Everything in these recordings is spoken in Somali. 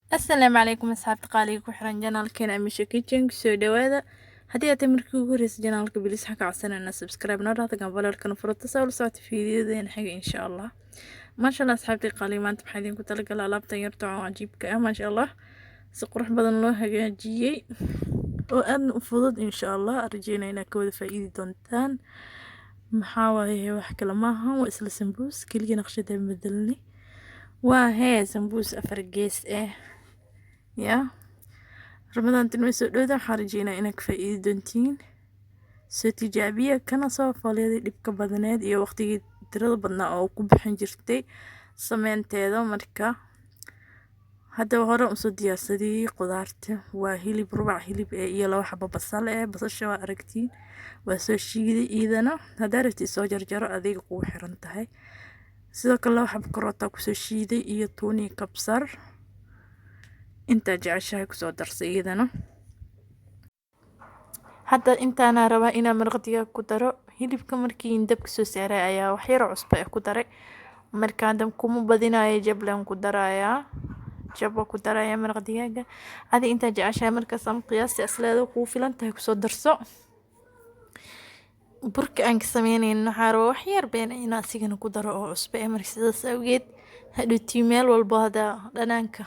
Asalaamu calaykum asxaabta qaaliga ku xiran janaalkeena Amisha Kitchen soo dhawaada haddii aad markii ugu horreysay janaalka bilis waxa ka codsanayna subscribe noo dhaafta gambalalkana furata soo la socota fiidiyodeena xiga insha Allah maasha Allah asxaabta qaaliga maanta waxaan idinku talagalay alaabtan yarta oo cajiibka ah maasha Allah si qurux badan loo hagaajiyay oo aad u fudud insha Allah arjeenayna ka wada faa'iidi doontaan maxaa waaye wax kale maaha waa isla sambuus kaliya naqshada bedelni waa sambuus afar gees يا رمضان تنويسو دودا خارجينا إنك فايدة دونتين ستي جابية كان صوف واليدي دبك بدناد iyo waqtigii tirada badnaa oo ku bixin jirtay sameynteeda marka hadda hore u soo diyaarsaday qudaarta waa hilib rubac hilib iyo laba xabo basal basasha waa aragtiin waa soo shiiday iidana hadda rabti soo jarjaro adiga ku xiran tahay sidoo kale laba xabo karoota ku soo shiiday iyo tuuni kabsar inta jeceshahay ku soo darsay iyadana hadda intaana rabaa inaan marqadiga ku daro hilibka markii dabka soo saaray ayaa wax yar cusbo ku daray markaa dam kuma badinayo jablan ku daraya jabba ku daraya marqadiga adi inta jeceshahay markaas am qiyaasti asleedo ku filan tahay ku soo darso burka aan ka sameynayno xaro wax yar been inaa sigana ku daro oo cusbo markii sidaas awgeed hadhuutii meel walba hada dhanaanka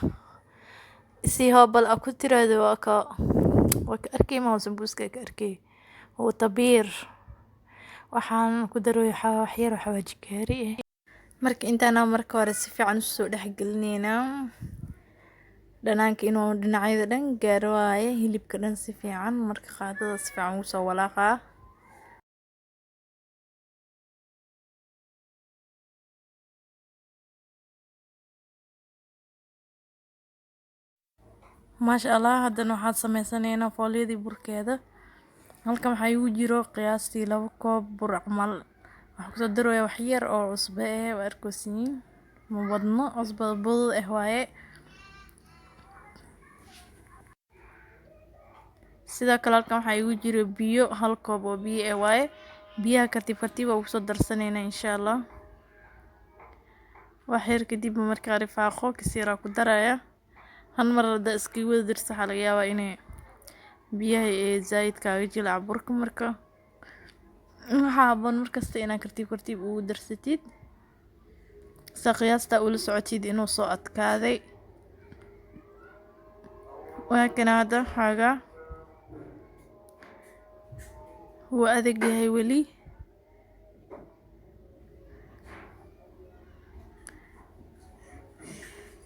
si هابل أكو ترى وك أركي ما هو سمبوسكا كأركي هو طبير وحان كدرو حير وحواجي كاري مرك انت أنا مرك ورسفي عن السوق ده حقلنينا دنانك إنه دنعي دن قارواي هي اللي بكرن سفي عن مرك خاطر سفي عن وسولاقة ما شاء الله هذا نوعات سميسانينا فوليدي بركيدا halkan waxa igu jiro qiyaastii 2 koob bur camal waxa ku soo daraya wax yar oo cusbo waa arkosiin ma wadno cusbo budud waaye sida kale halkan waxa igu jiro biyo 1 koob oo biyo waaye biyaha tartiib ugu soo darsanayna insha Allah wax yar kadib markaa rifaaqo kasiira ku daraya han marada iska wada dirsa waxa laga yaabaa inay biyaha zaid kaaga jilaa burka marka waxa haboon markasta inaa tartiib ugu darsatid qiyaasta ula socotid inuu soo adkaaday waa kana hada xaga waa adag yahay wali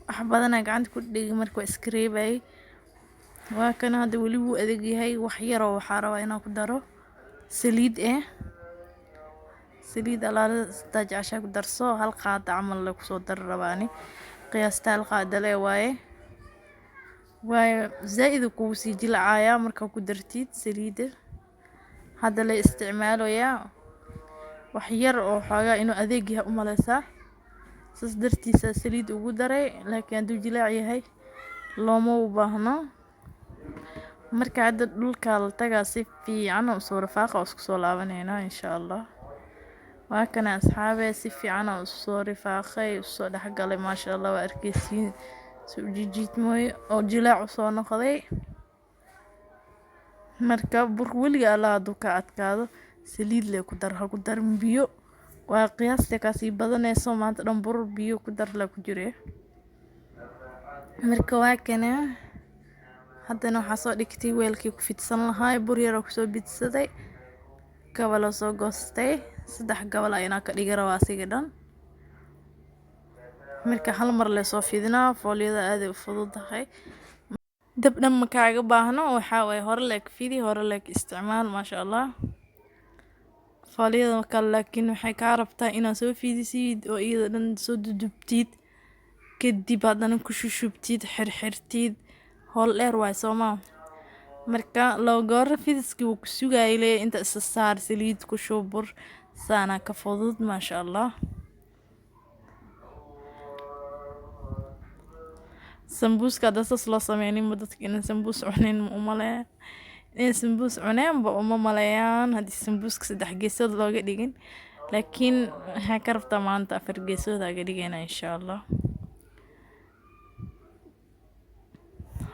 wax badan gacanta ku dhigi marka iskreebay waa kana hada wali wuu adag yahay wax yar oo waxa rabaa inaan ku daro saliid alaala tajasha ku darso hal qaad camal la ku soo dar rabaani qiyaasta hal qaad waaye zaid ku sii jilcaaya marka ku dartid saliida hada la isticmaalayo wax yar oo xooga inuu adeeg yahay u maleysa sas dartiisa saliid ugu daray laakiin haduu jilaac yahay looma u baahno marka hada dhulka la tagaa si fiican oo soo rafaaqa isku soo laabanayna insha Allah waa kana asxaabe si fiican oo soo rifaaqay soo dhaxgalay ma sha Allah waa arkaysiin soo jiidmooy oo jilaac soo noqday marka bur waliga Allah duka adkaado saliid le ku dar biyo waa qiyaasta ka sii badanayso maanta dhan bur biyo ku dar la ku jire marka waa kana haddana waxa soo dhigtay weelkii ku fidsan lahaay bur yar oo ku soo bidsaday gabalo soo goostay 3 gabal ayna ka dhigi rabaa asiga dhan marka hal mar la soo fidinaa fooliyada aad u fududahay dab dhan ma kaaga baahno waxa way hore la isticmaal ma sha Allah fooliyada kale laakiin waxay ka rabtaa inaad soo fidisid oo iyada dhan soo dudubtid kadib haddana ku shushubtid xirxirtid hol dheer way Soomaa marka loo goor fidiskii uu ku sugayle inta isa saar saliid ku shubur saana ka fudud ma sha Allah sambuuska dadka loo sameeyay dadka in sambuus cunin umaleeyaa in sambuus cuneen ba uma maleeyaan hadii sambuuska 3 geesood looga dhigin laakiin waxa ka rabtaa maanta 4 geesood aga dhigayna insha Allah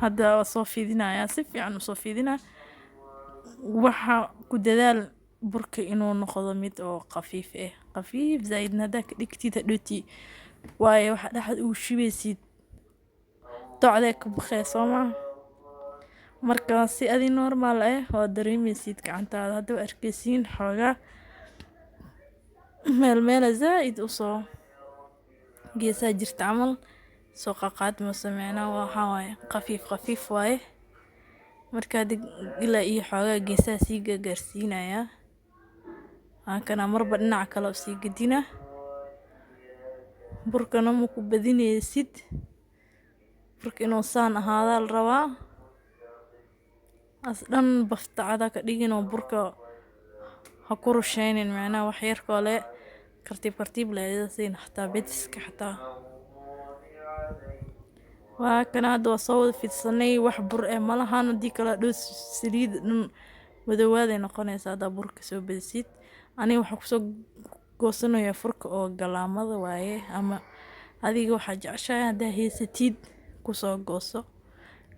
hadda waa soo fidinayaa si fiican u soo fidinaa. waxa ku dadaal burka inuu noqdo mid oo khafiif ah, khafiif zaidna haddaa ka dhigtid hadhooti waayo waxa dhexda ugu shubeysid docdee ka baxee soo ma marka si adi normal ah oo dareemeysid gacantaada hadda waa arkeysiin xoogaa meel zaid u soo geesaa jirta camal soo qaqaad ma sameynaa waxa waaye khafiif waaye marka ilaa iyo xoogaa geesaa sii gaarsiinaya kana marba dhinaca kale u sii gadina burkana ma ku badinaysid burka inuu saan ahaadaa la rabaa as dhan baftacada ka dhigin oo burka ha ku rusheynin macnaha wax yar kale tartiib leedahay xataa bediska xataa waa kana hadda waa soo wada fidsanay wax bur ma lahan hadii kala dhow saliid dhan madawaaday noqonaysaa haddaa burka soo bedisid aniga waxaa kusoo goosanayaa furka oo galaamada waaye ama adiga waxaa jeceshahay haddaa haysatid kusoo gooso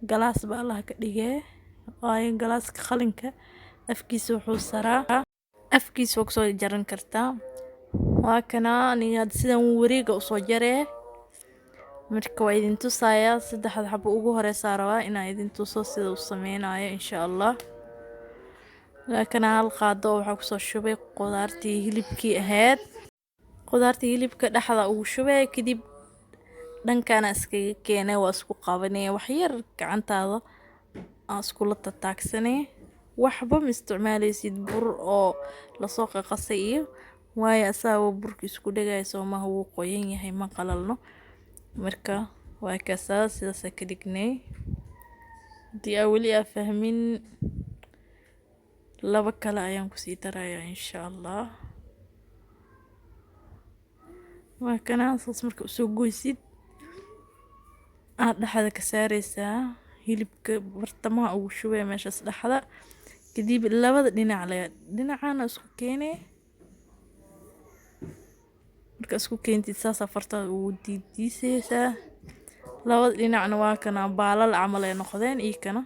galaas baa allah ka dhigee waaye galaaska qalinka afkiisa wuxuu saraa afkiisa waa kusoo jaran kartaa waa kana aniga sidan wareega usoo jaree marka waa idin tusayaa saddexda xabo ugu horeysa rabaa inaan idin tuso sida uu sameynayo insha Allah laakiin hal qaado waxa ku soo shubay qudaartii hilibkii ahayd qudaartii hilibka dhaxda ugu shubay kadib dhankana iskaga keenay waa isku qabanay wax yar gacantaada aan isku la taagsanay waxba ma isticmaalaysid bur oo la soo qaqasay iyo waayo asaga burka isku dhagayso ma uu qoyan yahay ma qalalno marka waa kasaa sidaas ka dhignay dii awli fahmin laba kale ayaan ku sii darayaa insha Allah waa kana saas marka soo goysid aad dhaxda ka saaraysaa hilibka bartamaha ugu shubay meeshaas dhaxda kadib labada dhinacana isku keenay marka isku keentid saas afarta ugu diidisaysaa labada dhinacna waa kana baalal camal ay noqdeen iyo kana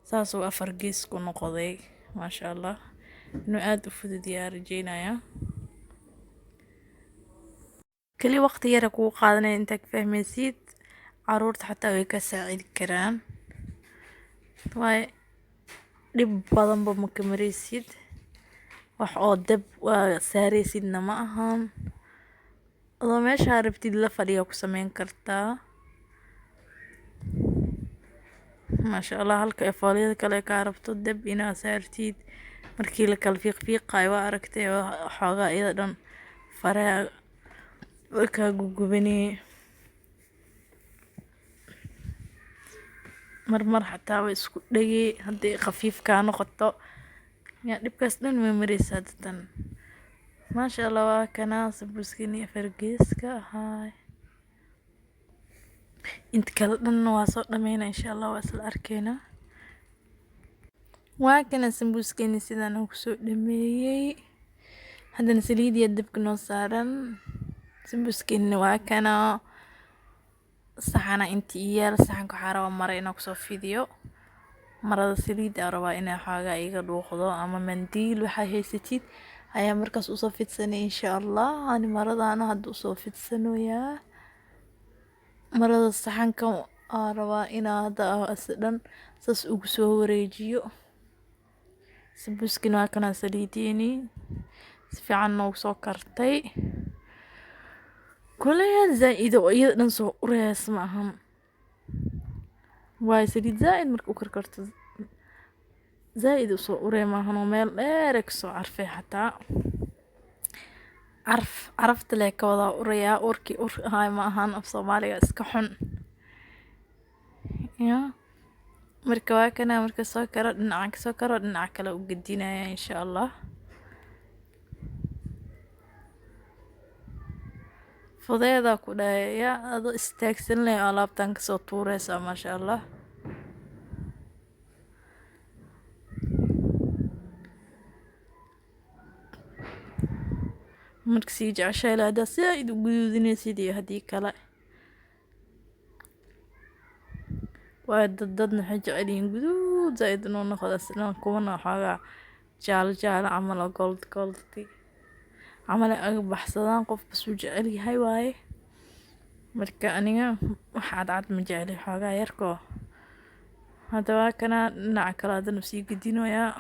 saas oo afar gees ku noqday ما شاء الله إنه عاد أفضل ديار جينا يا كل وقت يركو قادنا إنتك فهم سيد عرورت حتى ويكساعد كران واي دب بضم بمكمري سيد وحقود دب وساري سيدنا معهم الله ما شاربتي اللفة ليوك سمين كرتا ما شاء الله هلك إفاليد كلا كعرفتو دب إنا سارتيد مركي لك الفيق قايوا أركتي وحاجة أيضا فرع وكا جوجبني مرمر حتى ويسكو دقي هدي خفيف كانوا خطو يعني دبكاس دون ميموريس هادتن ما شاء الله كنا سبسكيني فرقيسكا هاي انت كلنا واصل دمينا ان شاء الله واصل اركينا واكنا سمبوسكيني سيدان وكسو دميي هذا نسليد يدب كنو سارن سمبوسكيني واكنا صحانا انت ايال صحان كحارة ومرينا كسو فيديو مرة سليد اروا انا حاجة ايغا دوخدو اما منديل وحا هيستيد هيا مركز اصوفيت سنة ان شاء الله اني مرة انا هاد اصوفيت سنو يا marada saxanka rabaa inaa hadda asdhan saas ugu soo wareejiyo sambuskina waa kana saliidiini si fiican noogu soo kartay kuleeya zaid oo iyada dhan soo ureys ma ahan waay saliid zaid marka u karkarto zaid u soo urey ma ahan oo meel dheer ka soo carfay xataa عرفت لك وضع أوريا أوركي هاي معهن في صوماليا اسكحن يا مركوا كنا مركز سكر نعك سكر نعك لو قدينا إن شاء الله فضيضة كده يا هذا استكسن لي على بتنك صوتورة ما شاء الله مركسي جعشة لا دا سيد وجودني سيدي هدي كلا waa dadna waxay jecel yihiin guduud zaaid inuu noqdo sidaan kuwana waxoogaa jaalo jaalo camal oo gold camal ay aga baxsadaan qofka suu jecel yahay waaye. marka aniga wax cadcad ma jecli xoogaa yarkoo hadda waa kana dhinaca kale haddana sii gedinoyaa.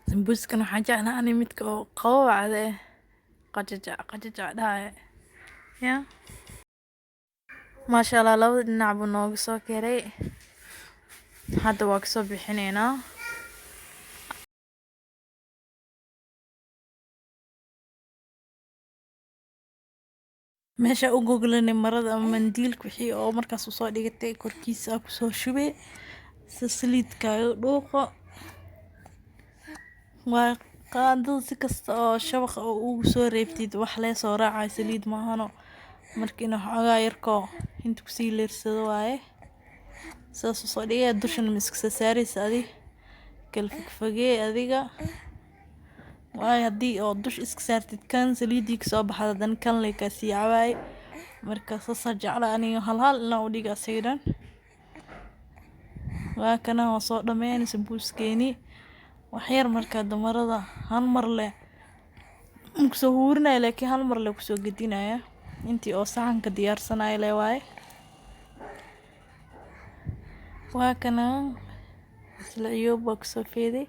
sambuuskan waxaan jeclaa ani midka oo qabowcada qajajac dhahaye ya maasha allah labada dhinac buu nooga soo keray. hadda waa kasoo bixinaynaa. meesha u goglanay marada ama mandiilka wixii oo markaas usoo dhigatay korkiisa kusoo shubay saliidkaaga dhuuqo. waa qaadada si kasta oo shabaqa oo ugu soo reebtid wax lee soo raacay saliid maahano markiina waxoogaa yarkoo inta kusii leersado waaye. saas usoo dhigay dushan miska saaraysa adi kala fogfogee adiga waaye haddii oo dush iska saartid kan saliidii kasoo baxda haddana kan lee kasii cabaay. marka saasaa jecla aniga hal inaan u dhiga asigan. waa kana waa soo dhameyn sambuuskeeni waxyar markaa damarada hal mar leh kusoo huurinaya laakiin hal mar leh kusoo gedinaya intii oo saxanka diyaarsanaya leh waaye. waa kana isla iyoob waa kasoo feeday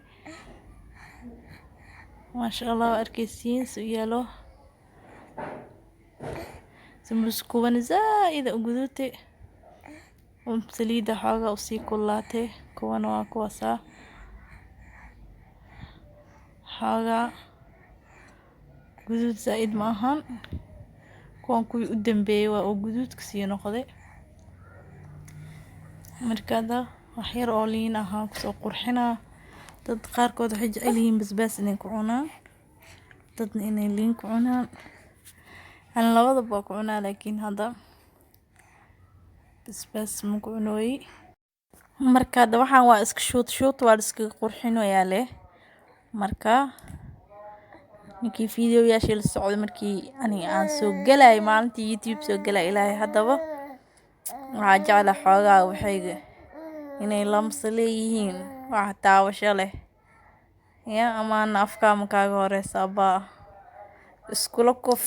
maasha allah waa arkaysiin su yaalo sambuus kuwan zaaid u guduutay saliida xoogaa usii kulaatay. kuwana waa kuwaasaa xoogaa guduud zaaid ma ahan kuwan kuwii u dambeeyay waa oo guduudka sii noqday. markaada waxyar oo liin ahaan kusoo qurxinaa. dad qaarkood waxay jecel yihiin basbaas inay ku cunaan dadna inay liin ku cunaan. aan labadaba waa ku cunaa laakiin hadda basbaas ma ku cunooyi. marka hadda waxaan waa iska shoot waa iskaga qurxinoyaa leh. marka ninkii fiidiyoyaashii la socday markii aniga aan soo galay maalintii youtube soo galay ilaahay haddaba waxaa jecla xoogaa waxayga inay lamsa leeyihiin wax taawasho leh ya amaana afkaama kaaga horeysa abaa iskula kuf.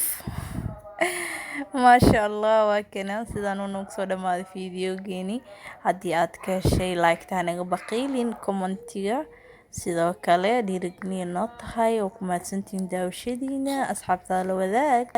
maasha allah waa kana sidaan uu nagu soo dhamaaday fiidiyogeeni. haddii aad ka heshay like-taa naga baqiilin commentiga sidoo kale dhiirigelin noo tahay oo ku mahadsantihiin daawashadiina asxaabta la wadaag.